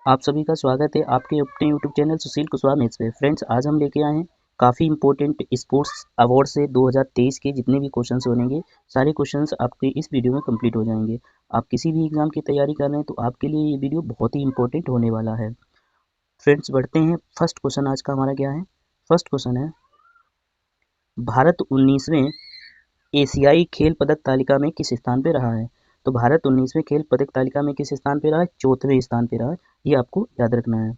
आप सभी का स्वागत है आपके अपने यूट्यूब चैनल सुशील कुशवाहा मैथ्स पे। फ्रेंड्स, आज हम लेके आए हैं काफ़ी इंपॉर्टेंट स्पोर्ट्स अवार्ड से 2023 के जितने भी क्वेश्चंस बनेंगे, सारे क्वेश्चंस आपके इस वीडियो में कंप्लीट हो जाएंगे। आप किसी भी एग्जाम की तैयारी कर रहे हैं तो आपके लिए ये वीडियो बहुत ही इंपॉर्टेंट होने वाला है। फ्रेंड्स, बढ़ते हैं। फर्स्ट क्वेश्चन आज का हमारा क्या है? फर्स्ट क्वेश्चन है, भारत 19वें एशियाई खेल पदक तालिका में किस स्थान पे रहा है? तो भारत 19वें खेल पदक तालिका में किस स्थान पे रहा है? 4वें स्थान पे रहा है। ये आपको याद रखना है।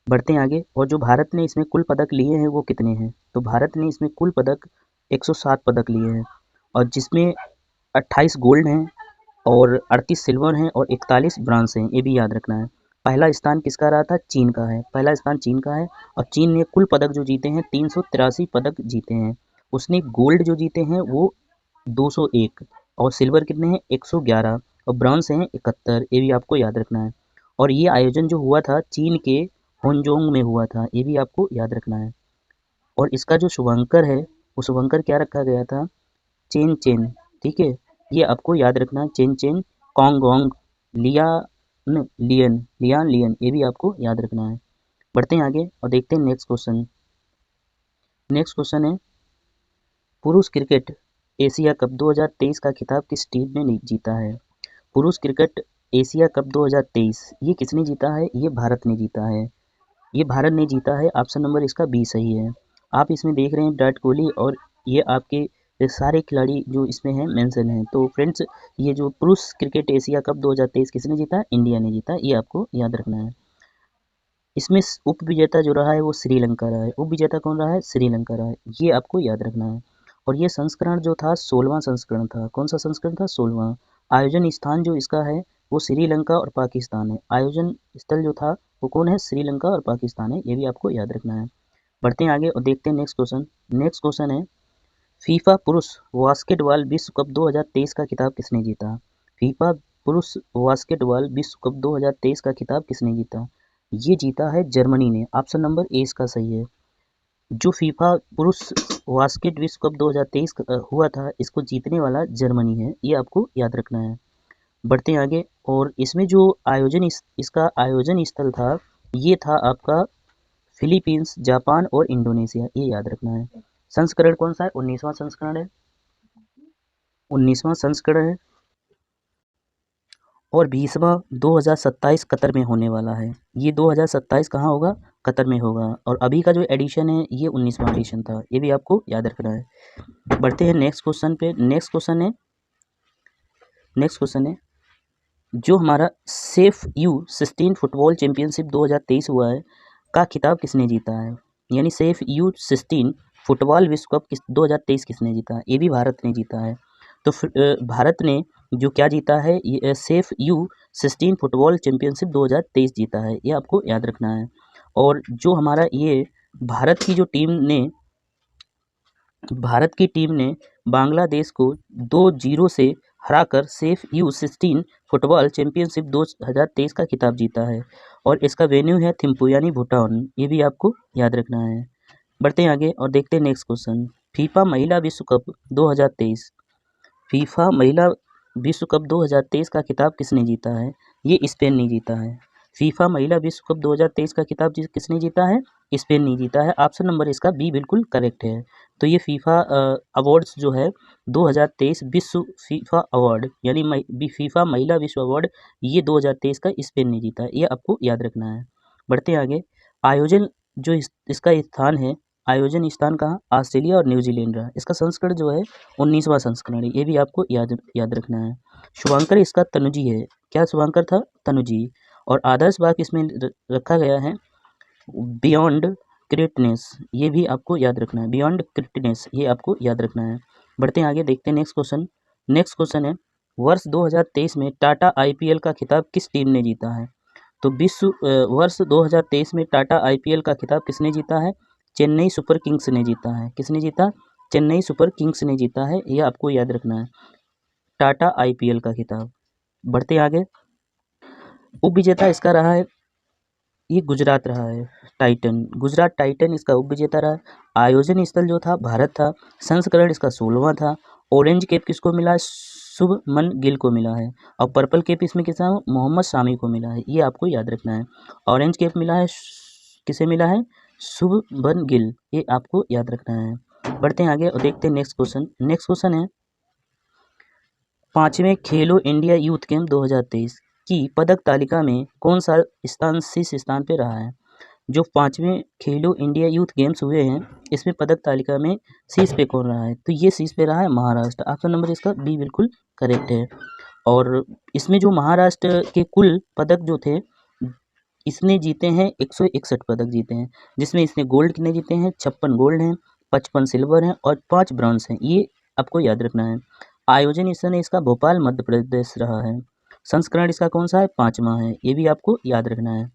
बढ़ते हैं आगे। और जो भारत ने इसमें कुल पदक लिए हैं वो कितने हैं? तो भारत ने इसमें कुल पदक 107 पदक लिए हैं, और जिसमें 28 गोल्ड हैं और 38 सिल्वर हैं और 41 ब्रॉन्ज हैं। ये भी याद रखना है। पहला स्थान किसका रहा था? चीन का है। पहला स्थान चीन का है, और चीन ने कुल पदक जो जीते हैं 383 पदक जीते हैं। उसने गोल्ड जो जीते हैं वो 201, और सिल्वर कितने हैं? 111, और ब्रॉन्ज हैं 71। ये भी आपको याद रखना है। और ये आयोजन जो हुआ था चीन के होंजोंग में हुआ था। ये भी आपको याद रखना है। और इसका जो शुभंकर है वो शुभंकर क्या रखा गया था? Chen Chen. ठीक है, ये आपको याद रखना है। Chen Chen, Kong Gong, Lian Lian, Lian Lian, ये भी आपको याद रखना है। बढ़ते हैं आगे और देखते हैं नेक्स्ट क्वेश्चन। नेक्स्ट क्वेश्चन है, पुरुष क्रिकेट एशिया कप 2023 का खिताब किस टीम ने जीता है? पुरुष क्रिकेट एशिया कप 2023 ये किसने जीता है? ये भारत ने जीता है। ये भारत ने जीता है। ऑप्शन नंबर इसका बी सही है। आप इसमें देख रहे हैं विराट कोहली, और ये आपके सारे खिलाड़ी जो इसमें हैं मेंशन हैं। तो फ्रेंड्स, ये जो पुरुष क्रिकेट एशिया कप 2023 किसने जीता? इंडिया ने जीता। ये आपको याद रखना है। इसमें उप विजेता जो रहा है वो श्रीलंका रहा है। उप विजेता कौन रहा है? श्रीलंका रहा है। ये आपको याद रखना है। और ये संस्करण जो था 16वां संस्करण था। कौन सा संस्करण था? 16वां। आयोजन स्थान जो इसका है वो श्रीलंका और पाकिस्तान है। आयोजन स्थल जो था वो कौन है? श्रीलंका और पाकिस्तान है। ये भी आपको याद रखना है। बढ़ते हैं आगे और देखते हैं नेक्स्ट क्वेश्चन। नेक्स्ट क्वेश्चन है, फीफा पुरुष बास्केटबॉल विश्व कप 2023 का खिताब किसने जीता? फीफा पुरुष बास्केटबॉल विश्व कप 2023 का खिताब किसने जीता? ये जीता है जर्मनी ने। ऑप्शन नंबर ए इसका सही है। जो फीफा पुरुष बास्केट विश्व कप 2023 हुआ था, इसको जीतने वाला जर्मनी है। ये आपको याद रखना है। बढ़ते हैं आगे। और इसमें जो आयोजन इसका आयोजन स्थल था, ये था आपका फिलीपींस, जापान और इंडोनेशिया। ये याद रखना है। संस्करण कौन सा है? 19वां संस्करण है। 19वां संस्करण है। और 20वां 2027 कतर में होने वाला है। ये 2027 कहाँ होगा? कतर में होगा। और अभी का जो एडिशन है ये 19वां एडिशन था। ये भी आपको याद रखना है। बढ़ते हैं नेक्स्ट क्वेश्चन पे। नेक्स्ट क्वेश्चन है, जो हमारा सेफ यू 16 फुटबॉल चैंपियनशिप 2023 हुआ है का खिताब किसने जीता है? यानी सेफ यू 16 फुटबॉल विश्व कप 2023 किसने जीता है? ये भी भारत ने जीता है। तो भारत ने जो क्या जीता है? ये सेफ यू 16 फुटबॉल चैंपियनशिप 2023 जीता है। ये आपको याद रखना है। और जो हमारा ये भारत की टीम ने बांग्लादेश को 2-0 से हराकर सेफ यू 16 फुटबॉल चैंपियनशिप 2023 का खिताब जीता है। और इसका वेन्यू है थिम्पू यानी भूटान। ये भी आपको याद रखना है। बढ़ते हैं आगे और देखते हैं नेक्स्ट क्वेश्चन। फीफा महिला विश्व कप 2023 फीफा महिला विश्व कप 2023 का खिताब किसने जीता है? ये स्पेन ने जीता है। फीफा महिला विश्व कप 2023 का खिताब किसने जीता है? स्पेन ने जीता है। ऑप्शन नंबर इसका बी बिल्कुल करेक्ट है। तो ये फीफा अवार्ड्स जो है 2023 विश्व फीफा अवार्ड यानी फीफा महिला विश्व अवार्ड, ये 2023 का स्पेन ने जीता है। ये आपको याद रखना है। बढ़ते आगे। आयोजन जो इसका स्थान है, आयोजन स्थान कहाँ? ऑस्ट्रेलिया और न्यूजीलैंड रहा। इसका संस्करण जो है 19वां संस्करण है। ये भी आपको याद रखना है। शुभांकर इसका तनुजी है। क्या शुभांकर था? तनुजी। और आदर्श वाक्य इसमें रखा गया है बियॉन्ड ग्रेटनेस। ये भी आपको याद रखना है। बियॉन्ड ग्रेटनेस, ये आपको याद रखना है। बढ़ते हैं आगे, देखते हैं नेक्स्ट क्वेश्चन। नेक्स्ट क्वेश्चन है, वर्ष 2023 में टाटा आईपीएल का खिताब किस टीम ने जीता है? तो वर्ष 2023 में टाटा आईपीएल का खिताब किसने जीता है? चेन्नई सुपर किंग्स ने जीता है। किसने जीता? चेन्नई सुपर किंग्स ने जीता है। ये आपको याद रखना है, टाटा आईपीएल का खिताब। बढ़ते आगे। उप विजेता इसका रहा है, ये गुजरात रहा है। टाइटन, गुजरात टाइटन इसका उप विजेता रहा। आयोजन स्थल जो था भारत था। संस्करण इसका 16वां था। ऑरेंज कैप किसको मिला? शुभमन गिल को मिला है। और पर्पल कैप इसमें किसा मोहम्मद शामी को मिला है, ये आपको याद रखना है। ऑरेंज कैप मिला है किसे मिला है, शुभमन गिल, ये आपको याद रखना है। बढ़ते हैं आगे और देखते हैं नेक्स्ट क्वेश्चन। नेक्स्ट क्वेश्चन है 5वें खेलो इंडिया यूथ गेम 2023 की पदक तालिका में कौन सा स्थान शीर्ष स्थान पे रहा है। जो 5वें खेलो इंडिया यूथ गेम्स हुए हैं इसमें पदक तालिका में शीर्ष पे कौन रहा है, तो ये शीर्ष पे रहा है महाराष्ट्र। ऑप्शन नंबर इसका बी बिल्कुल करेक्ट है। और इसमें जो महाराष्ट्र के कुल पदक जो थे इसने जीते हैं 161 पदक जीते हैं, जिसमें इसने गोल्ड कितने जीते हैं, 56 गोल्ड हैं, 55 सिल्वर हैं और 5 ब्रॉन्ज हैं, ये आपको याद रखना है। आयोजन इस समय इसका भोपाल मध्य प्रदेश रहा है। संस्करण इसका कौन सा है, 5वां है, ये भी आपको याद रखना है।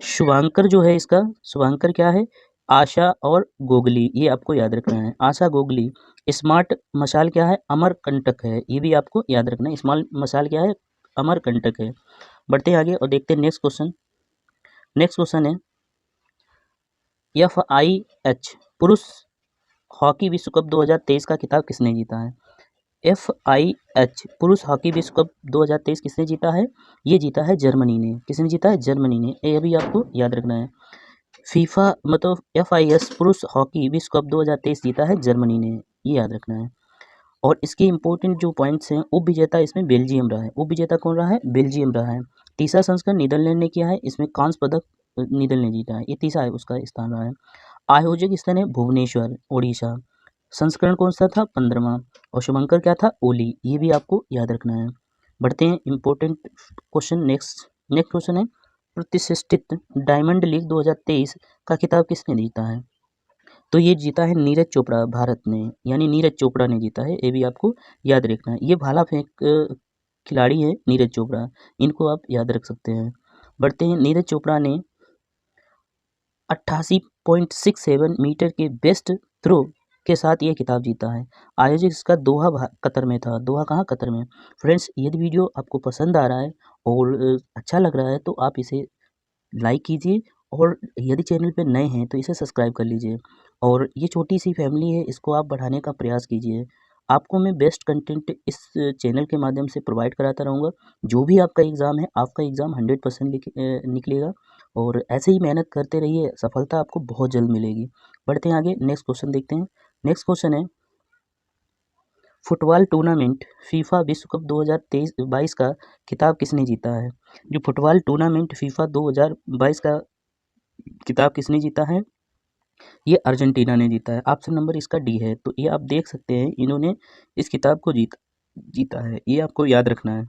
शुभांकर जो है इसका, शुभांकर क्या है, आशा और गोगली, ये आपको याद रखना है। आशा गोगली। स्मार्ट मशाल क्या है, अमरकंटक है, ये भी आपको याद रखना है। स्मार्ट मशाल क्या है, अमरकंटक है। बढ़ते हैं आगे और देखते हैं नेक्स्ट क्वेश्चन। नेक्स्ट क्वेश्चन है FIH पुरुष हॉकी विश्व कप 2023 का खिताब किसने जीता है। FIH पुरुष हॉकी विश्व कप 2023 किसने जीता है, ये जीता है जर्मनी ने। किसने जीता है, जर्मनी ने, ये भी आपको याद रखना है। फीफा मतलब FIS पुरुष हॉकी विश्व कप 2023 जीता है जर्मनी ने, ये याद रखना है। और इसके इंपॉर्टेंट जो पॉइंट्स हैं, उप विजेता इसमें बेल्जियम रहा है। उप विजेता कौन रहा है, बेल्जियम रहा है। तीसरा संस्करण नीदरलैंड ने किया है, इसमें कांस्य पदक नीदरलैंड ने जीता है, ये तीसरा है उसका स्थान रहा है। आयोजक स्थल है भुवनेश्वर उड़ीसा। संस्करण कौन सा था, 15वां। और शुभंकर क्या था, ओली, ये भी आपको याद रखना है। बढ़ते हैं इंपॉर्टेंट क्वेश्चन। नेक्स्ट क्वेश्चन है प्रतिष्ठित डायमंड लीग 2023 का खिताब किसने जीता है, तो ये जीता है नीरज चोपड़ा, भारत ने, यानी नीरज चोपड़ा ने जीता है, ये भी आपको याद रखना है। ये भाला फेंक खिलाड़ी है नीरज चोपड़ा, इनको आप याद रख सकते हैं। बढ़ते हैं, नीरज चोपड़ा ने 88.67 मीटर के बेस्ट थ्रो के साथ ये खिताब जीता है। आयोजक इसका दोहा कतर में था। दोहा कहाँ, कतर में। फ्रेंड्स, यदि वीडियो आपको पसंद आ रहा है और अच्छा लग रहा है तो आप इसे लाइक कीजिए, और यदि चैनल पे नए हैं तो इसे सब्सक्राइब कर लीजिए। और ये छोटी सी फैमिली है, इसको आप बढ़ाने का प्रयास कीजिए। आपको मैं बेस्ट कंटेंट इस चैनल के माध्यम से प्रोवाइड कराता रहूँगा। जो भी आपका एग्ज़ाम है, आपका एग्ज़ाम 100% निकलेगा, और ऐसे ही मेहनत करते रहिए, सफलता आपको बहुत जल्द मिलेगी। बढ़ते हैं आगे, नेक्स्ट क्वेश्चन देखते हैं। नेक्स्ट क्वेश्चन है फुटबॉल टूर्नामेंट फीफा विश्व कप 2023-22 का खिताब किसने जीता है। जो फुटबॉल टूर्नामेंट फीफा 2022 का खिताब किसने जीता है, ये अर्जेंटीना ने जीता है। ऑप्शन नंबर इसका डी है। तो ये आप देख सकते हैं, इन्होंने इस खिताब को जीता है, ये आपको याद रखना है।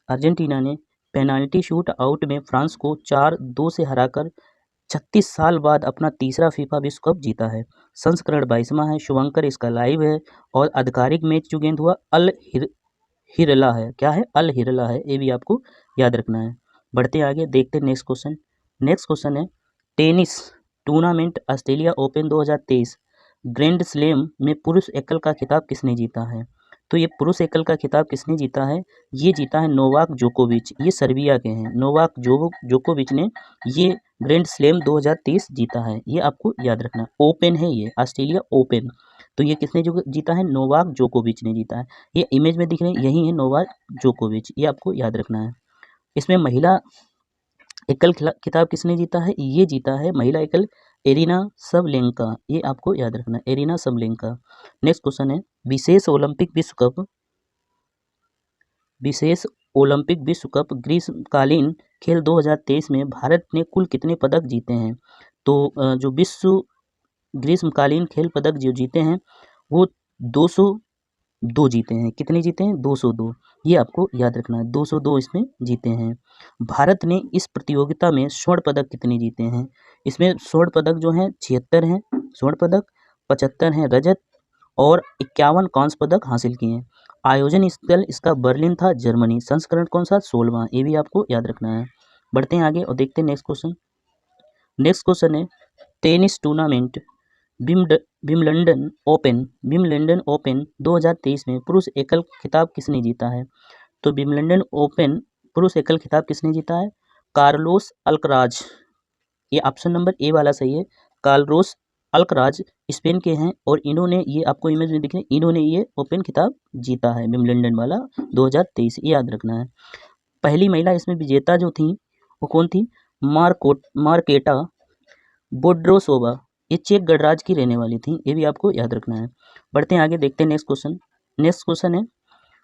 अर्जेंटीना ने पेनाल्टी शूट आउट में फ्रांस को 4-2 से हराकर 36 साल बाद अपना तीसरा फीफा विश्व कप जीता है। संस्करण 22वां है। शुभंकर इसका लाइव है। और आधिकारिक मैच जो गेंद हुआ अल हिरला है, क्या है, अल हिरला है, ये भी आपको याद रखना है। बढ़ते आगे, देखते हैं नेक्स्ट क्वेश्चन। नेक्स्ट क्वेश्चन है tennis tournament Australia open 2023 grand slam में पुरुष एकल का खिताब किसने जीता है। तो ये पुरुष एकल का खिताब किसने जीता है, ये जीता है नोवाक जोकोविच, ये सर्बिया के हैं। नोवाक जोकोविच ने ये ग्रैंड स्लैम 2023 जीता है, ये आपको याद रखना। ओपन है ये, ऑस्ट्रेलिया ओपन, तो ये किसने जो जीता है, नोवाक जोकोविच ने जीता है। ये इमेज में दिख रहे हैं, यही है नोवाक जोकोविच, ये आपको याद रखना है। इसमें महिला एकल खिताब किसने जीता है, ये जीता है महिला एकल एरिना सबलेंका, ये आपको याद रखना है, एरिना सबलेंका। नेक्स्ट क्वेश्चन है विशेष ओलंपिक विश्व कप ग्रीष्मकालीन खेल 2023 में भारत ने कुल कितने पदक जीते हैं। तो जो विश्व ग्रीष्मकालीन खेल पदक जो जीते हैं वो 202 जीते हैं। कितने जीते हैं, 202, ये आपको याद रखना है, 202 इसमें जीते हैं। भारत ने इस प्रतियोगिता में स्वर्ण पदक कितने जीते हैं, इसमें स्वर्ण पदक जो हैं 76 हैं स्वर्ण पदक, 75 हैं रजत, और 51 कांस्य पदक हासिल किए हैं। आयोजन स्थल इसका बर्लिन था, जर्मनी। संस्करण कौन सा, 16वां, ये भी आपको याद रखना है। बढ़ते हैं आगे और देखते हैं नेक्स्ट क्वेश्चन। नेक्स्ट क्वेश्चन है टेनिस टूर्नामेंट विम्बलडन ओपन 2023 में पुरुष एकल खिताब किसने जीता है। तो विम्बलडन ओपन पुरुष एकल खिताब किसने जीता है, कार्लोस अल्कराज, ये ऑप्शन नंबर ए वाला सही है, कार्लोस अल्कराज स्पेन के हैं और इन्होंने, ये आपको इमेज में दिख रहे हैं, इन्होंने ये ओपन खिताब जीता है विंबलडन वाला 2023, ये याद रखना है। पहली महिला इसमें विजेता जो थी वो कौन थी? मार्केटा बोड्रोसोवा, ये चेक गणराज्य की रहने वाली थी, ये भी आपको याद रखना है। बढ़ते हैं आगे, देखते हैं नेक्स्ट क्वेश्चन। नेक्स्ट क्वेश्चन है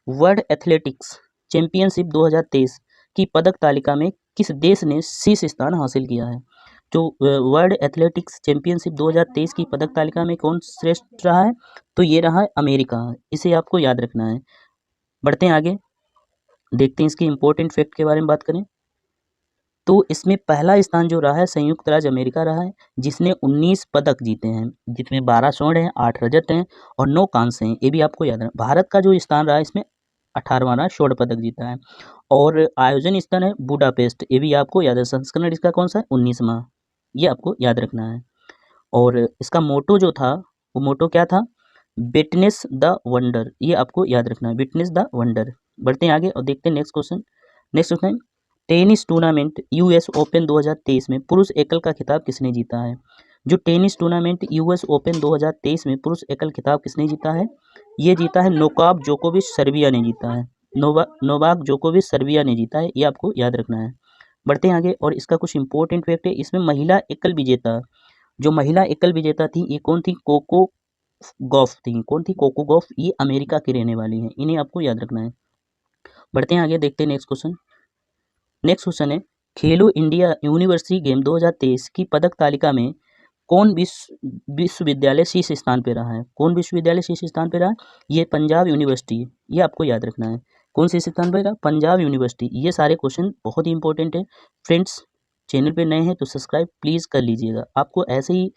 वर्ल्ड एथलेटिक्स चैंपियनशिप 2023 की पदक तालिका में किस देश ने शीर्ष स्थान हासिल किया है? जो वर्ल्ड एथलेटिक्स चैंपियनशिप 2023 की पदक तालिका में कौन श्रेष्ठ रहा है? तो ये रहा है अमेरिका, इसे आपको याद रखना है। बढ़ते हैं आगे, देखते हैं इसके इंपॉर्टेंट फैक्ट के बारे में बात करें तो इसमें पहला स्थान जो रहा है संयुक्त राज्य अमेरिका रहा है, जिसने 19 पदक जीते हैं, जिसमें 12 स्वर्ण हैं, 8 रजत हैं और 9 कांस्य हैं, ये भी आपको याद रखना। भारत का जो स्थान रहा है इसमें 18वां स्वर्ण पदक जीता है और आयोजन स्थान है बुडापेस्ट, ये भी आपको याद है। संस्करण इसका कौन सा है? 19वां, ये आपको याद रखना है। और इसका मोटो जो था वो मोटो क्या था? विटनेस द वंडर, ये आपको याद रखना है, विटनेस द वंडर। बढ़ते हैं आगे और देखते हैं next question. Next question, tennis tournament US open 2023 में पुरुष एकल का खिताब किसने जीता है? जो टेनिस टूर्नामेंट यूएस ओपन 2023 में पुरुष एकल खिताब किसने जीता है? ये जीता है नोवाक जोकोविच, सर्बिया ने जीता है। नोवाक जोकोविच सर्बिया ने जीता है, ये आपको याद रखना है। बढ़ते हैं आगे और इसका कुछ इंपॉर्टेंट फैक्ट है। इसमें महिला एकल विजेता, जो महिला एकल विजेता थी ये कौन थी? कोको गॉफ थी। कौन थी? कोको गॉफ, ये अमेरिका की रहने वाली हैं, इन्हें आपको याद रखना है। बढ़ते हैं आगे, देखते हैं नेक्स्ट क्वेश्चन। नेक्स्ट क्वेश्चन है खेलो इंडिया यूनिवर्सिटी गेम 2023 की पदक तालिका में कौन विश्वविद्यालय शीर्ष स्थान पे रहा है? कौन विश्वविद्यालय शीर्ष स्थान पे रहा है? ये पंजाब यूनिवर्सिटी, ये आपको याद रखना है। कौन शीर्ष स्थान पे रहा? पंजाब यूनिवर्सिटी। ये सारे क्वेश्चन बहुत ही इंपॉर्टेंट है फ्रेंड्स। चैनल पे नए हैं तो सब्सक्राइब प्लीज़ कर लीजिएगा, आपको ऐसे ही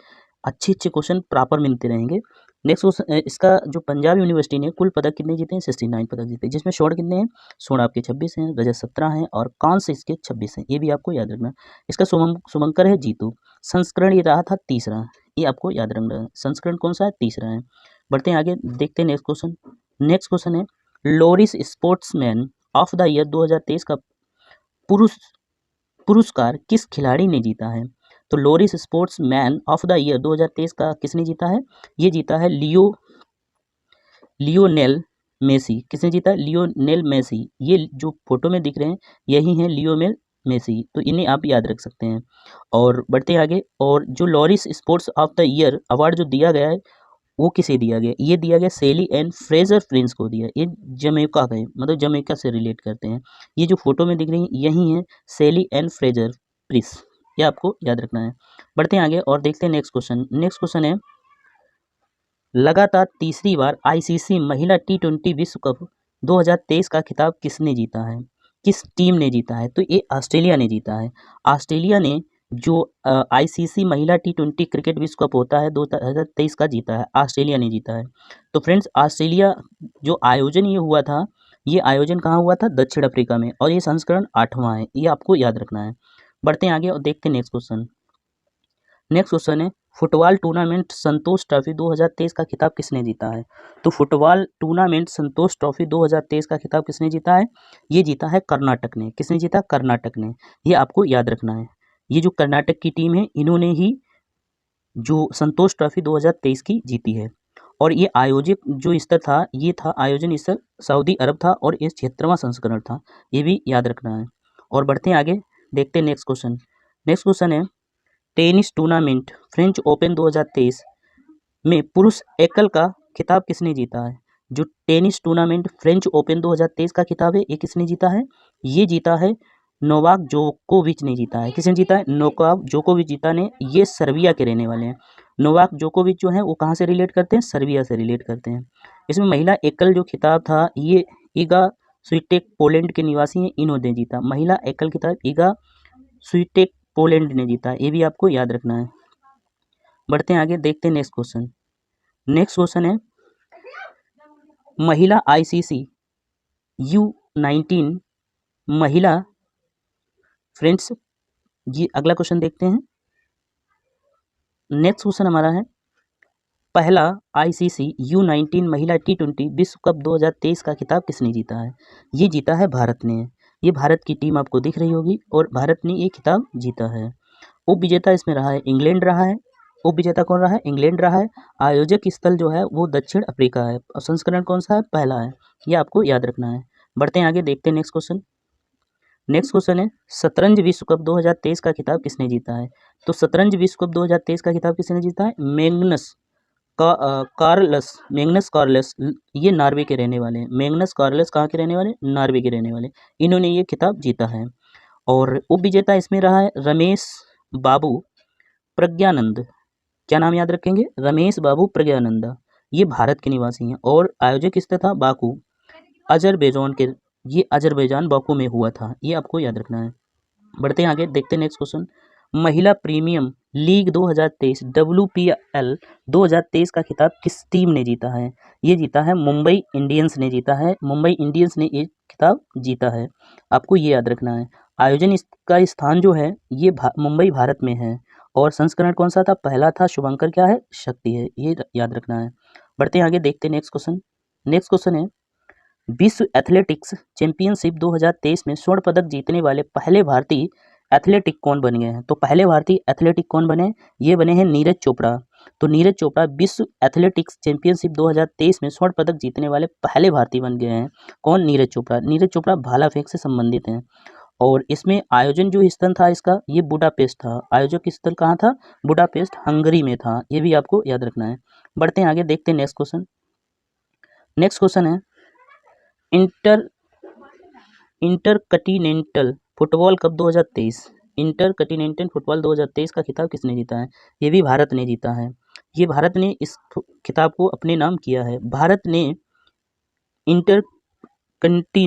अच्छे अच्छे क्वेश्चन प्रॉपर मिलते रहेंगे। नेक्स्ट क्वेश्चन, इसका जो पंजाब यूनिवर्सिटी ने कुल पदक कितने जीते हैं? 69 पदक जीते, जिसमें स्वर्ण कितने हैं? स्वर्ण आपके 26 हैं, रजत 17 हैं और कांस्य इसके 26 हैं, ये भी आपको याद रखना। इसका शुभंकर है जीतू। संस्करण ये रहा था तीसरा, ये आपको याद रखना है। संस्करण कौन सा है? तीसरा है। बढ़ते हैं आगे, देखते हैं नेक्स्ट क्वेश्चन। नेक्स्ट क्वेश्चन है Laureus sportsman of the year 2023 का पुरस्कार किस खिलाड़ी ने जीता है? तो Laureus sportsman of the year 2023 का किसने जीता है? ये जीता है लियोनेल मेसी। किसने जीता है? Lionel Messi. ये जो फोटो में दिख रहे हैं यही हैं लियोनेल मेसी, तो इन्हें आप याद रख सकते हैं। और बढ़ते हैं आगे, और जो Laureus sports of the year award जो दिया गया है वो किसे दिया गया? ये दिया गया सेली एंड फ्रेजर प्रिंस को दिया। ये जमैका का है, मतलब जमैका से रिलेट करते हैं। ये जो फोटो में दिख रही है यही है सेली एंड फ्रेजर प्रिंस, ये आपको याद रखना है। बढ़ते हैं आगे और देखते हैं नेक्स्ट क्वेश्चन। नेक्स्ट क्वेश्चन है लगातार तीसरी बार आईसीसी महिला T20 विश्व कप 2023 का खिताब किसने जीता है? किस टीम ने जीता है? तो ये ऑस्ट्रेलिया ने जीता है। ऑस्ट्रेलिया ने जो आईसीसी महिला T20 क्रिकेट विश्व कप होता है 2023 का जीता है, ऑस्ट्रेलिया ने जीता है। तो फ्रेंड्स ऑस्ट्रेलिया जो आयोजन ये हुआ था, ये आयोजन कहाँ हुआ था? दक्षिण अफ्रीका में, और ये संस्करण 8वां है, ये आपको याद रखना है। बढ़ते हैं आगे और देखते हैं नेक्स्ट क्वेश्चन। नेक्स्ट क्वेश्चन है फुटबॉल टूर्नामेंट संतोष ट्रॉफी 2023 का खिताब किसने जीता है? तो फुटबॉल टूर्नामेंट संतोष ट्रॉफी 2023 का खिताब किसने जीता है? ये जीता है कर्नाटक ने। किसने जीता? कर्नाटक ने, ये आपको याद रखना है। ये जो कर्नाटक की टीम है इन्होंने ही जो संतोष ट्रॉफी 2023 की जीती है। और ये आयोजित जो स्तर था, ये था आयोजन स्तर सऊदी अरब था और ये 76वां संस्करण था, ये भी याद रखना है। और बढ़ते हैं आगे, देखते हैं नेक्स्ट क्वेश्चन। नेक्स्ट क्वेश्चन है टेनिस टूर्नामेंट फ्रेंच ओपन 2023 में पुरुष एकल का खिताब किसने जीता है? जो टेनिस टूर्नामेंट फ्रेंच ओपन 2023 का खिताब है ये किसने जीता है? ये जीता है नोवाक जोकोविच ने जीता है। किसने जीता है? नोवाक जोकोविच जीता ने। ये सर्बिया के रहने वाले हैं। नोवाक जोकोविच जो है वो कहाँ से रिलेट करते हैं? सर्बिया से रिलेट करते हैं। इसमें महिला एकल जो खिताब था ये ईगा स्विटेक पोलैंड के निवासी हैं, इन्होंने जीता। महिला एकल खिताब ईगा स्विटेक पोलैंड ने जीता, ये भी आपको याद रखना है। बढ़ते हैं आगे, देखते हैं नेक्स्ट क्वेश्चन। नेक्स्ट क्वेश्चन है महिला आईसीसी U19 महिला फ्रेंड्स, ये अगला क्वेश्चन देखते हैं। नेक्स्ट क्वेश्चन हमारा है पहला आईसीसी U19 महिला T20 विश्व कप 2023 का खिताब किसने जीता है? ये जीता है भारत ने। ये भारत की टीम आपको दिख रही होगी और भारत ने ये खिताब जीता है। उप विजेता इसमें रहा है इंग्लैंड रहा है, उप विजेता कौन रहा है? इंग्लैंड रहा है। आयोजक स्थल जो है वो दक्षिण अफ्रीका है। और संस्करण कौन सा है? पहला है। ये आपको याद रखना है। बढ़ते हैं आगे, देखते हैं नेक्स्ट क्वेश्चन। नेक्स्ट क्वेश्चन है, शतरंज विश्व कप 2023 का खिताब किसने जीता है? तो शतरंज विश्व कप 2023 का खिताब किसने जीता है? Magnus Carolus. ये नॉर्वे के रहने वाले हैं। मैग्नस कार्लस कहाँ के रहने वाले? नॉर्वे के रहने वाले। इन्होंने ये खिताब जीता है। और उप विजेता इसमें रहा है रमेश बाबू प्रज्ञानंद। क्या नाम याद रखेंगे? रमेश बाबू प्रज्ञानंदा। ये भारत के निवासी हैं। और आयोजक स्थल था बाकू, अजरबैजान के। ये अजरबैजान बाकू में हुआ था। ये आपको याद रखना है। बढ़ते हैं आगे, देखते हैं नेक्स्ट क्वेश्चन। महिला प्रीमियम लीग 2023 WPL 2023 का खिताब किस टीम ने जीता है? ये जीता है मुंबई इंडियंस ने जीता है। मुंबई इंडियंस ने ये खिताब जीता है। आपको ये याद रखना है। आयोजन इसका स्थान जो है ये मुंबई भारत में है। और संस्करण कौन सा था? पहला था। शुभंकर क्या है? शक्ति है। ये याद रखना है। बढ़ते हैं आगे, देखते हैं नेक्स्ट क्वेश्चन। नेक्स्ट क्वेश्चन है, विश्व एथलेटिक्स चैंपियनशिप 2023 में स्वर्ण पदक जीतने वाले पहले भारतीय एथलेटिक कौन बन गए हैं? तो पहले भारतीय एथलेटिक कौन बने? ये बने हैं नीरज चोपड़ा। तो नीरज चोपड़ा विश्व एथलेटिक्स चैंपियनशिप 2023 में स्वर्ण पदक जीतने वाले पहले भारतीय बन गए हैं। कौन? नीरज चोपड़ा। नीरज चोपड़ा भाला फेंक से संबंधित हैं। और इसमें आयोजन जो स्थल था इसका, ये बुडापेस्ट था। आयोजक स्थल कहाँ था? बुडापेस्ट, हंगरी में था। ये भी आपको याद रखना है। बढ़ते हैं आगे, देखते हैं नेक्स्ट क्वेश्चन। नेक्स्ट क्वेश्चन है, इंटरकंटिनेंटल फुटबॉल कप 2023। इंटरकंटिनेंटल फुटबॉल 2023 का खिताब किसने जीता है? ये भी भारत ने जीता है। ये भारत ने इस खिताब को अपने नाम किया है। भारत ने इंटरकंटिनेंटल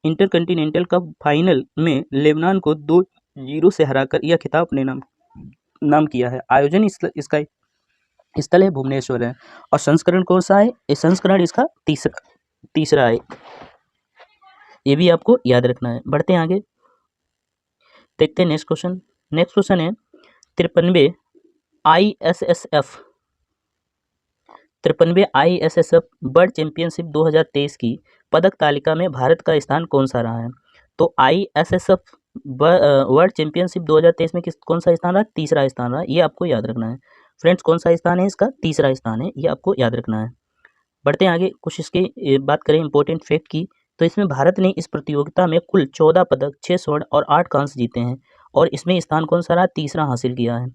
इंटरकंटिनेंटल कप फाइनल में लेबनान को 2-0 से हराकर यह खिताब अपने नाम किया है। आयोजन इसका स्थल है भुवनेश्वर है। और संस्करण कौन सा है? ये संस्करण इसका तीसरा है। ये भी आपको याद रखना है। बढ़ते हैं आगे, देखते हैं नेक्स्ट क्वेश्चन। नेक्स्ट क्वेश्चन है, 53वें ISSF वर्ल्ड चैंपियनशिप 2023 की पदक तालिका में भारत का स्थान कौन सा रहा है? तो ISSF वर्ल्ड चैंपियनशिप 2023 में कौन सा स्थान रहा? तीसरा स्थान रहा। ये आपको याद रखना है। फ्रेंड्स, कौन सा स्थान है इसका? तीसरा स्थान है। ये आपको याद रखना है। बढ़ते हैं आगे, कुछ इसकी बात करें इंपॉर्टेंट फैक्ट की, तो इसमें भारत ने इस प्रतियोगिता में कुल 14 पदक, 6 स्वर्ण और 8 कांस्य जीते हैं। और इसमें स्थान कौन सा रहा? तीसरा हासिल किया है।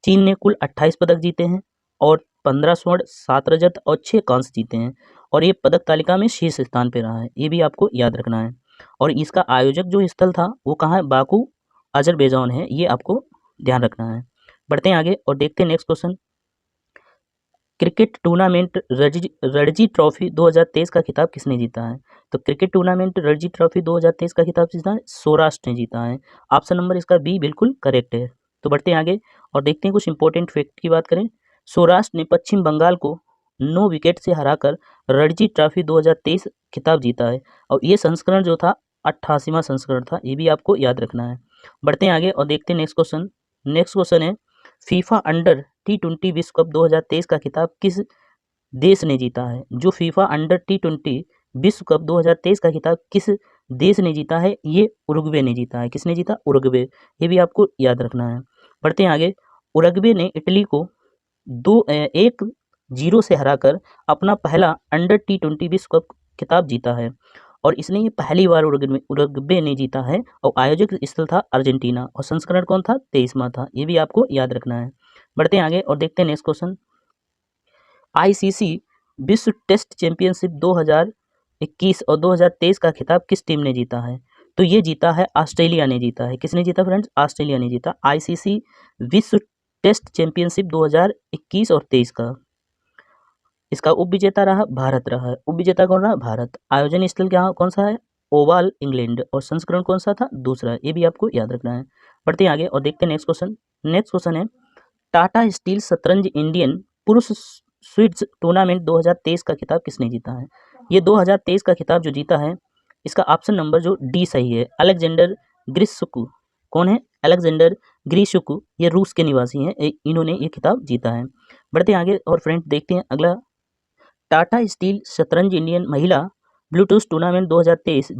चीन ने कुल 28 पदक जीते हैं और 15 स्वर्ण, 7 रजत और 6 कांस्य जीते हैं। और ये पदक तालिका में शीर्ष स्थान पर रहा है। ये भी आपको याद रखना है। और इसका आयोजक जो स्थल था वो कहाँ है? बाकू, अजरबैजान है। ये आपको ध्यान रखना है। बढ़ते हैं आगे और देखते हैं next question. Cricket tournament Ranji trophy 2023 का खिताब किसने जीता है? तो क्रिकेट टूर्नामेंट रणजी ट्रॉफी 2023 का खिताब जीता है सौराष्ट्र ने जीता है। ऑप्शन नंबर इसका बी बिल्कुल करेक्ट है। तो बढ़ते हैं आगे और देखते हैं कुछ इंपॉर्टेंट फैक्ट की बात करें। सौराष्ट्र ने पश्चिम बंगाल को 9 विकेट से हराकर रणजी ट्रॉफी 2023 खिताब जीता है। और ये संस्करण जो था 88वां संस्करण था। ये भी आपको याद रखना है। बढ़ते हैं आगे और देखते हैं नेक्स्ट क्वेश्चन। नेक्स्ट क्वेश्चन है, फीफा अंडर T20 विश्व कप 2023 का खिताब किस देश ने जीता है? जो फीफा अंडर T20 विश्व कप 2023 का खिताब किस देश ने जीता है? ये उरुग्वे ने जीता है। किसने जीता? उरुग्वे। ये भी आपको याद रखना है। बढ़ते हैं आगे। उरुग्वे ने इटली को 1-0 से हराकर अपना पहला अंडर T20 विश्व कप खिताब जीता है। और इसने ये पहली बार उरुग्वे ने जीता है। और आयोजक स्थल था अर्जेंटीना। और संस्करण कौन था? 23वां था। ये भी आपको याद रखना है। बढ़ते हैं आगे और देखते हैं नेक्स्ट क्वेश्चन। ICC विश्व टेस्ट चैंपियनशिप 2021 और 2023 का खिताब किस टीम ने जीता है? तो ये जीता है ऑस्ट्रेलिया ने जीता है। किसने जीता फ्रेंड्स? ऑस्ट्रेलिया ने जीता। ICC विश्व टेस्ट चैंपियनशिप 2021 और 23 का इसका उप विजेता रहा भारत रहा है। उप विजेता कौन रहा? भारत। आयोजन स्थल क्या कौन सा है? Oval, England. और संस्करण कौन सा था? दूसरा। ये भी आपको याद रखना है। बढ़ते हैं आगे और देखते हैं नेक्स्ट क्वेश्चन। नेक्स्ट क्वेश्चन है, टाटा स्टील शतरंज इंडियन पुरुष स्विट्स टूर्नामेंट 2023 का खिताब किसने जीता है? ये 2023 का खिताब जो जीता है इसका ऑप्शन नंबर जो डी सही है। अलेक्जेंडर ग्रिशुक। कौन है? अलेक्जेंडर ग्रिशुक। ये रूस के निवासी हैं। इन्होंने ये खिताब जीता है। बढ़ते हैं आगे और फ्रेंड देखते हैं अगला। टाटा स्टील शतरंज इंडियन महिला ब्लूटूथ टूर्नामेंट 2023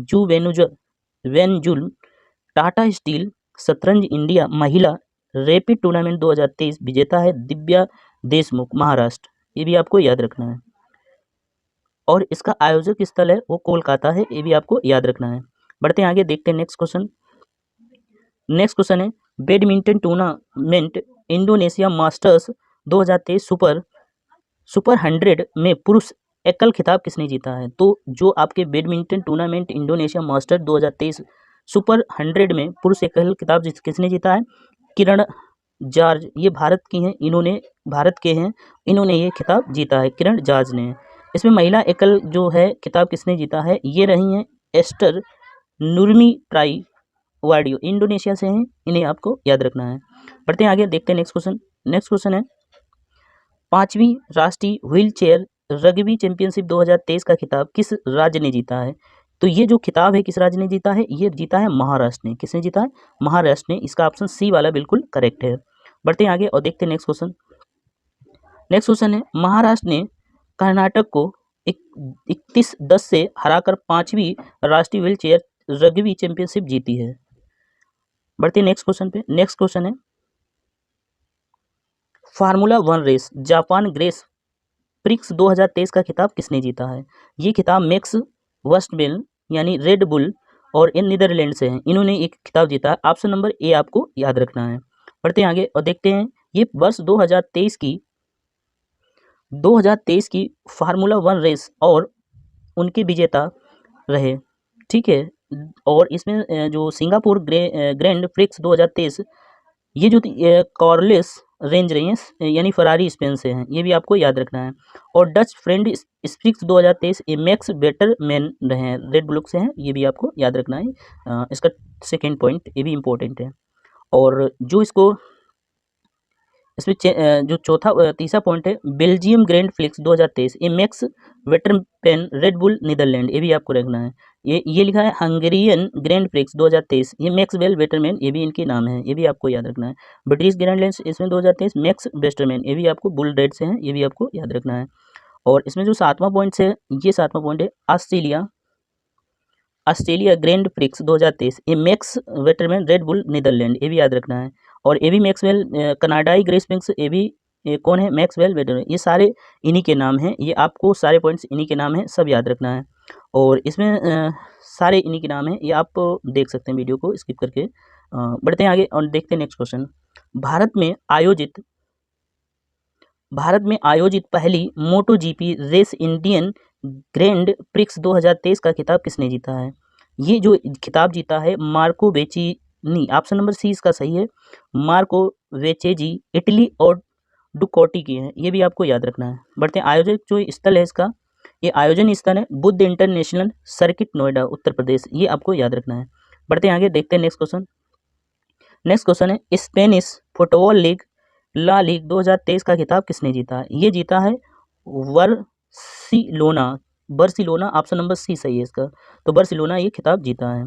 वेन्जुल टाटा स्टील शतरंज इंडिया महिला रैपिड टूर्नामेंट 2023 विजेता है दिव्या देशमुख, महाराष्ट्र। ये भी आपको याद रखना है। और इसका आयोजक स्थल है वो कोलकाता है, ये भी आपको याद रखना है। बढ़ते हैं आगे, देखते हैं नेक्स्ट क्वेश्चन। नेक्स्ट क्वेश्चन है badminton tournament Indonesia masters 2023 super 100 में पुरुष एकल खिताब किसने जीता है? तो जो आपके badminton tournament Indonesia master 2023 super 100 में पुरुष एकल खिताब किसने जीता है? किरण जॉर्ज, ये भारत की हैं, इन्होंने भारत के हैं, इन्होंने ये खिताब जीता है, किरण जॉर्ज ने। इसमें महिला एकल जो है खिताब किसने जीता है? ये रही हैं एस्टर नुरमी ट्राई वाडियो, इंडोनेशिया से हैं, इन्हें आपको याद रखना है। बढ़ते हैं आगे, देखते हैं नेक्स्ट क्वेश्चन। नेक्स्ट क्वेश्चन है 5वीं राष्ट्रीय व्हील चेयर रग्बी चैंपियनशिप 2023 का खिताब किस राज्य ने जीता है? तो ये जो खिताब है किस राज्य ने जीता है? ये जीता है महाराष्ट्र ने। किसने जीता है? महाराष्ट्र ने। इसका ऑप्शन सी वाला बिल्कुल करेक्ट है। बढ़ते हैं आगे और देखते हैं नेक्स्ट क्वेश्चन। नेक्स्ट क्वेश्चन है महाराष्ट्र ने कर्नाटक को 31-10 से हराकर 5वीं राष्ट्रीय व्हील चेयर रग्बी चैंपियनशिप जीती है। बढ़ते हैं नेक्स्ट क्वेश्चन पे। नेक्स्ट क्वेश्चन है formula 1 race Japan Grand Prix 2023 का खिताब किसने जीता है? ये खिताब मैक्स वर्स्टमेन यानी रेड बुल और इन नीदरलैंड से हैं, इन्होंने एक खिताब जीता है। ऑप्शन नंबर ए आपको याद रखना है। बढ़ते हैं आगे और देखते हैं ये वर्ष 2023 की फार्मूला 1 रेस और उनके विजेता रहे, ठीक है। और इसमें जो सिंगापुर ग्रैंड प्रिक्स 2023 ये जो कॉर्लिस रेंज रही हैं यानी फरारी स्पेन से हैं, ये भी आपको याद रखना है। और डच फ्रेंड स्प्रिक्स 2023 ये मैक्स बेटर मैन रहे हैं, रेड बुल से हैं, ये भी आपको याद रखना है। इसका सेकेंड पॉइंट ये भी इम्पोर्टेंट है। और जो इसको इसमें जो तीसरा पॉइंट है बेल्जियम ग्रैंड फ्लिक्स 2023 ये मैक्स वेटरपेन रेड बुल नीदरलैंड, ये भी आपको रखना है। ये लिखा है हंगेरियन ग्रैंड प्रिक्स 2023 ये मैक्सवेल वेटरमैन, ये भी इनके नाम है, ये भी आपको याद रखना है। ब्रिटिश ग्रैंडलैंड इसमें 2023 मैक्स वेस्टरमैन, ये भी आपको बुल रेड से हैं, ये भी आपको याद रखना है। और इसमें जो 7वां पॉइंट है ये 7वां पॉइंट है ऑस्ट्रेलिया ग्रैंड प्रिक्स 2023 ये मैक्स वेटरमैन रेड बुल नीदरलैंड, ये भी याद रखना है। और ए भी मैक्सवेल कनाडाई ग्रेस प्रिक्स ये भी कौन है? मैक्सवेल वेटरमैन, ये सारे इन्हीं के नाम हैं, ये आपको सारे पॉइंट्स इन्हीं के नाम हैं, सब याद रखना है। और इसमें सारे इन्हीं के नाम हैं, ये आप देख सकते हैं वीडियो को स्किप करके। बढ़ते हैं आगे और देखते हैं नेक्स्ट क्वेश्चन। भारत में आयोजित पहली Moto GP race Indian Grand Prix 2023 का खिताब किसने जीता है? ये जो खिताब जीता है मार्को वेचेनी, ऑप्शन नंबर सी इसका सही है। मार्को वेचेजी इटली और डुकोटी की हैं, ये भी आपको याद रखना है। बढ़ते हैं आयोजक जो स्थल है इसका, ये आयोजन स्थल है बुद्ध इंटरनेशनल सर्किट नोएडा उत्तर प्रदेश, ये आपको याद रखना है। बढ़ते हैं आगे, देखते हैं नेक्स्ट क्वेश्चन। नेक्स्ट क्वेश्चन है स्पेनिश फुटबॉल लीग ला लीग 2023 का खिताब किसने जीता है? ये जीता है बर्सिलोना, ऑप्शन नंबर सी सही है इसका। तो बर्सिलोना ये खिताब जीता है।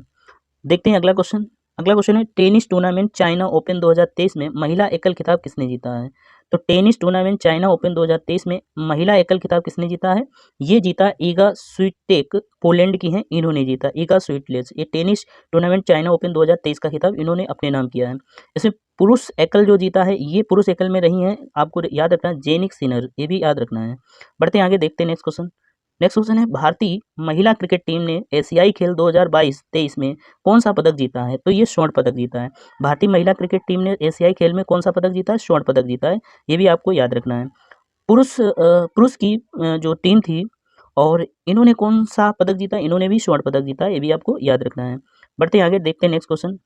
देखते हैं अगला क्वेश्चन। अगला क्वेश्चन है टेनिस टूर्नामेंट चाइना ओपन 2023 में महिला एकल खिताब किसने जीता है? तो टेनिस टूर्नामेंट चाइना ओपन 2023 में महिला एकल खिताब किसने जीता है? ये जीता ईगा स्विटेक, पोलैंड की हैं, इन्होंने जीता ईगा स्विटेक। ये टेनिस टूर्नामेंट चाइना ओपन 2023 का खिताब इन्होंने अपने नाम किया है। इसमें पुरुष एकल जो जीता है ये पुरुष एकल में रही हैं, आपको याद रखना है जेनिक सिनर, ये भी याद रखना है। बढ़ते हैं आगे, देखते हैं नेक्स्ट क्वेश्चन। नेक्स्ट क्वेश्चन है भारतीय महिला क्रिकेट टीम ने एशियाई खेल 2022-23 में कौन सा पदक जीता है? तो ये स्वर्ण पदक जीता है। भारतीय महिला क्रिकेट टीम ने एशियाई खेल में कौन सा पदक जीता है? स्वर्ण पदक जीता है, ये भी आपको याद रखना है। पुरुष की जो टीम थी और इन्होंने कौन सा पदक जीता? इन्होंने भी स्वर्ण पदक जीता है, ये भी आपको याद रखना है। बढ़ते आगे, देखते हैं नेक्स्ट क्वेश्चन।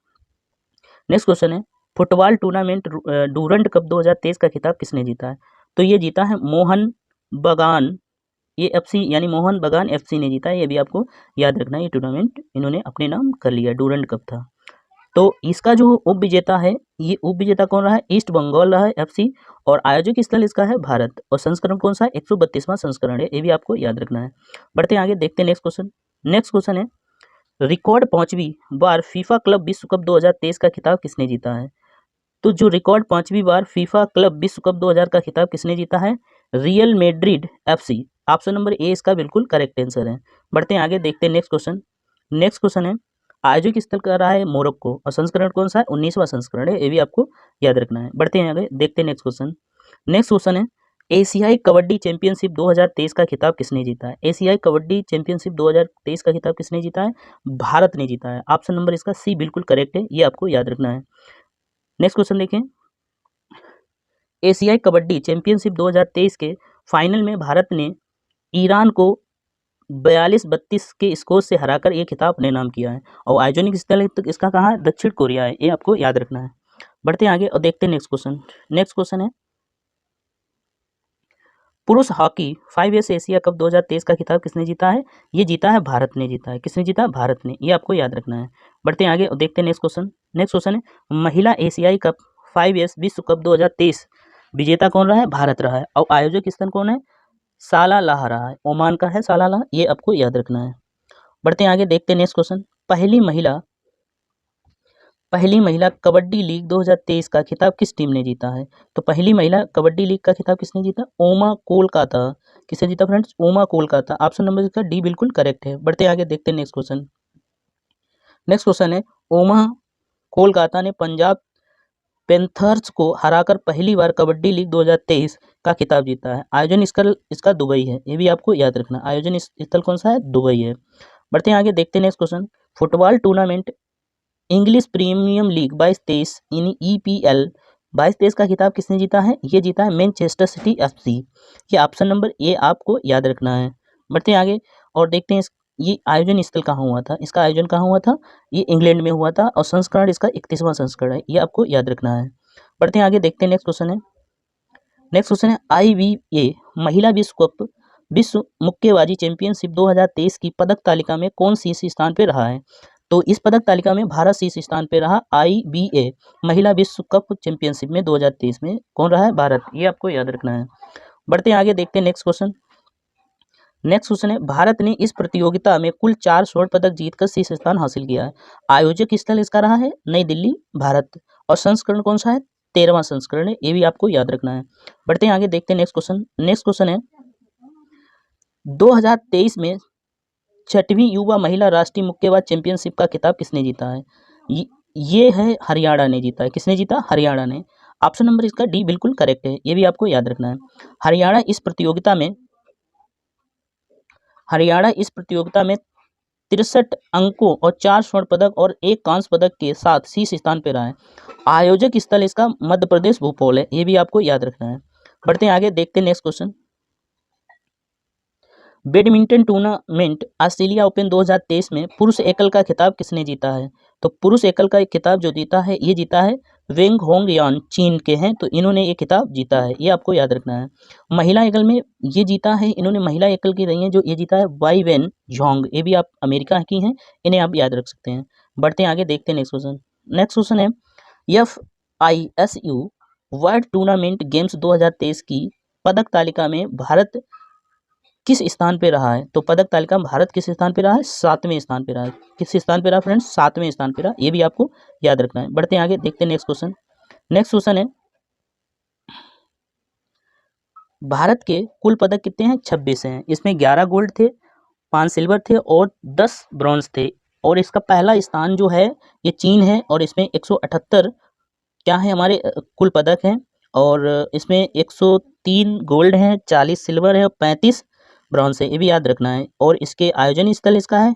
नेक्स्ट क्वेश्चन है फुटबॉल टूर्नामेंट डूरंड कप 2023 का खिताब किसने जीता है? तो ये जीता है मोहन बगान, ये FC यानी मोहन बगान FC ने जीता है, ये भी आपको याद रखना है। ये टूर्नामेंट इन्होंने अपने नाम कर लिया, डूरंड कप था। तो इसका जो उप विजेता है, ये उप विजेता कौन रहा है? ईस्ट बंगाल रहा है FC, और आयोजक स्थल इसका है भारत, और संस्करण कौन सा है? 132वां संस्करण है, ये भी आपको याद रखना है। बढ़ते हैं आगे, देखते हैं नेक्स्ट क्वेश्चन। नेक्स्ट क्वेश्चन है रिकॉर्ड 5वीं बार फीफा क्लब विश्व कप 2023 का खिताब किसने जीता है? तो जो रिकॉर्ड 5वीं बार फीफा क्लब विश्व कप 2000 का खिताब किसने जीता है? Real Madrid FC, option number A इसका बिल्कुल करेक्ट आंसर है। बढ़ते हैं आगे, देखते हैं नेक्स्ट क्वेश्चन। नेक्स्ट क्वेश्चन है आयोजक स्थल का रहा है मोरक्को और संस्करण कौन सा है, 19वां संस्करण है, ये भी आपको याद रखना है। बढ़ते हैं आगे, देखते हैं नेक्स्ट क्वेश्चन। नेक्स्ट क्वेश्चन है एशियाई कबड्डी चैंपियनशिप 2023 का खिताब किसने जीता है? एशियाई कबड्डी चैंपियनशिप 2023 का खिताब किसने जीता है? भारत ने जीता है। ऑप्शन नंबर इसका सी बिल्कुल करेक्ट है, ये आपको याद रखना है। नेक्स्ट क्वेश्चन देखें, एशियाई कबड्डी चैंपियनशिप 2023 के फाइनल में भारत ने ईरान को 42-32 के स्कोर से हराकर ये खिताब अपने नाम किया है और आयोजनिक स्थल इसका कहाँ है? दक्षिण कोरिया है, ये आपको याद रखना है। बढ़ते हैं आगे और देखते हैं नेक्स्ट क्वेश्चन। नेक्स्ट क्वेश्चन है पुरुष हॉकी 5S एशिया कप 2023 का खिताब किसने जीता है? ये जीता है भारत ने जीता है। किसने जीता? भारत ने, ये आपको याद रखना है। बढ़ते हैं आगे और देखते हैं नेक्स्ट क्वेश्चन। नेक्स्ट क्वेश्चन है महिला एशियाई कप 5S विश्व कप 2023 विजेता कौन रहा है? भारत रहा है और आयोजक स्थल कौन है? सालालाह रहा है, ओमान का है सालालाह, ये आपको याद रखना है। बढ़ते हैं आगे, देखते हैं नेक्स्ट क्वेश्चन। पहली महिला कबड्डी लीग 2023 का खिताब किस टीम ने जीता है? तो पहली महिला कबड्डी लीग का खिताब किसने जीता? ओमा कोलकाता। किसने जीता फ्रेंड्स? ओमा कोलकाता। ऑप्शन नंबर इसका डी बिल्कुल करेक्ट है। बढ़ते आगे, देखते हैं नेक्स्ट क्वेश्चन। नेक्स्ट क्वेश्चन है ओमा कोलकाता ने पंजाब पैंथर्स को हराकर पहली बार कबड्डी लीग 2023 का खिताब जीता है। आयोजन इसका दुबई है, ये भी आपको याद रखना। आयोजन स्थल कौन सा है? दुबई है। बढ़ते हैं आगे, देखते हैं next question. Football tournament English premium league 22-23 यानी EPL 22-23 का खिताब किसने जीता है? ये जीता है मैनचेस्टर सिटी FC। ये ऑप्शन नंबर ए आपको याद रखना है। बढ़ते हैं आगे और देखते हैं ये आयोजन स्थल कहाँ हुआ था? इसका आयोजन कहाँ हुआ था? ये इंग्लैंड में हुआ था और संस्करण इसका 31वां संस्करण है, ये आपको याद रखना है। बढ़ते हैं आगे, देखते हैं नेक्स्ट क्वेश्चन है। नेक्स्ट क्वेश्चन है IBA महिला विश्व मुक्केबाजी चैंपियनशिप 2023 की पदक तालिका में कौन शीर्ष स्थान पर रहा है? तो इस पदक तालिका में भारत शीर्ष स्थान पर रहा। IBA महिला विश्व कप चैंपियनशिप में 2023 में कौन रहा है? भारत, ये आपको याद रखना है। बढ़ते हैं आगे, देखते हैं नेक्स्ट क्वेश्चन। नेक्स्ट क्वेश्चन है भारत ने इस प्रतियोगिता में कुल 4 स्वर्ण पदक जीतकर शीर्ष स्थान हासिल किया है। आयोजक स्थल इसका रहा है नई दिल्ली, भारत और संस्करण कौन सा है? 13वां संस्करण है, ये भी आपको याद रखना है। बढ़ते हैं आगे, देखते हैं नेक्स्ट क्वेश्चन। नेक्स्ट क्वेश्चन है 2023 में 6वीं युवा महिला राष्ट्रीय मुक्केबाज चैंपियनशिप का खिताब किसने जीता है? ये है हरियाणा ने जीता है। किसने जीता? हरियाणा ने। ऑप्शन नंबर इसका डी बिल्कुल करेक्ट है, ये भी आपको याद रखना है। हरियाणा इस प्रतियोगिता में 63 अंकों और 4 स्वर्ण पदक और 1 कांस्य पदक के साथ शीर्ष स्थान पर रहा है। आयोजक स्थल इसका मध्य प्रदेश भोपाल है, ये भी आपको याद रखना है। बढ़ते हैं आगे, देखते हैं next question. Badminton tournament Australia open 2023 में पुरुष एकल का खिताब किसने जीता है? तो पुरुष एकल का खिताब जो जीता है ये जीता है वेंग होंगयान, चीन के हैं, तो इन्होंने ये खिताब जीता है, ये आपको याद रखना है। महिला एकल में ये जीता है इन्होंने, महिला एकल की रही हैं जो ये जीता है वाई वेन झोंग, ये भी आप अमेरिका की हैं, इन्हें आप याद रख सकते हैं। बढ़ते हैं आगे, देखते हैं नेक्स्ट क्वेश्चन। नेक्स्ट क्वेश्चन है FISU वर्ल्ड टूर्नामेंट गेम्स 2023 की पदक तालिका में भारत किस स्थान पे रहा है? तो पदक तालिका में भारत किस स्थान पे रहा है? 7वें स्थान पे रहा है। किस स्थान पे रहा फ्रेंड्स? 7वें स्थान पे रहा, ये भी आपको याद रखना है। बढ़ते हैं आगे, देखते हैं नेक्स्ट क्वेश्चन। नेक्स्ट क्वेश्चन है भारत के कुल पदक कितने हैं? 26 हैं। इसमें 11 गोल्ड थे, 5 सिल्वर थे और 10 ब्रॉन्ज थे। और इसका पहला स्थान जो है ये चीन है और इसमें 178 क्या है हमारे कुल पदक हैं और इसमें 103 गोल्ड हैं, 40 सिल्वर है और 35 ब्रॉन्ज है, ये भी याद रखना है। और इसके आयोजन स्थल इसका है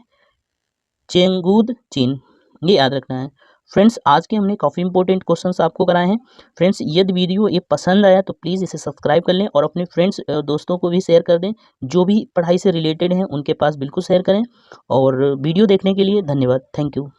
चेंगूद, चीन, ये याद रखना है। फ्रेंड्स, आज के हमने काफ़ी इंपॉर्टेंट क्वेश्चंस आपको कराए हैं। फ्रेंड्स, यदि वीडियो ये पसंद आया तो प्लीज़ इसे सब्सक्राइब कर लें और अपने फ्रेंड्स दोस्तों को भी शेयर कर दें, जो भी पढ़ाई से रिलेटेड हैं उनके पास बिल्कुल शेयर करें। और वीडियो देखने के लिए धन्यवाद। Thank you.